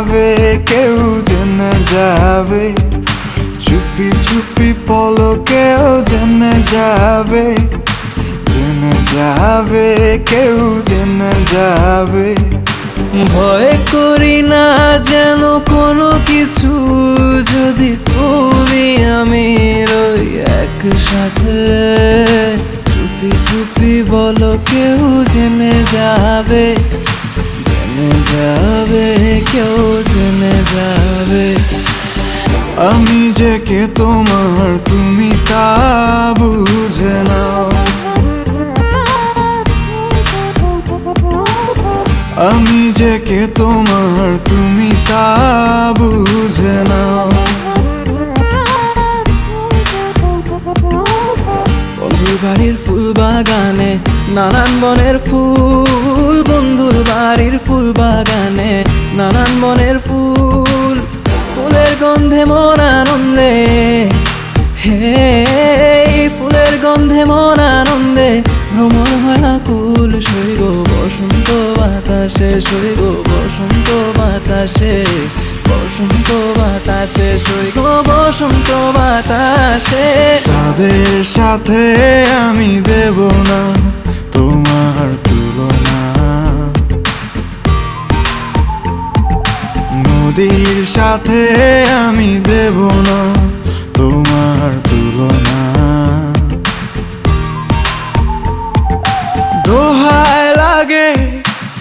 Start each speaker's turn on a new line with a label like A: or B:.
A: যাবে, কেউ জেনে যাবে, চুপি চুপি পলকেও জেনে যাবে, জেনে যাবে, কেউ জেনে যাবে।
B: ভয় করি না যেন কোনো কিছু, যদি তুমি আমি রই একসাথে। চুপি চুপি বলো কেউ জেনে যাবে, জেনে যাবে, কেউ জেনে যাবে।
A: আমি যে কে তোমার তুমি তা বুঝে নাও, আমি যে কে তোমার তুমি তা বুঝে নাও।
B: বন্ধুর বাড়ির ফুল বাগানে নানান বনের ফুল, বন্ধুর বাড়ির ফুল বাগানে নানান বনের ফুল। ফুলের গন্ধে মন আনন্দে, হে ফুলের গন্ধে মন আনন্দে ভ্রমণ হয় আকুল। সইগ বসন্ত বাতাসে, সইগ বসন্ত বাতাসে, বসন্ত বাতাসে, সইগ বসন্ত বাতাসে।
A: যাদের সাথে আমি দেব না তোমার তুলনা, নদীর সাথে আমি দেব না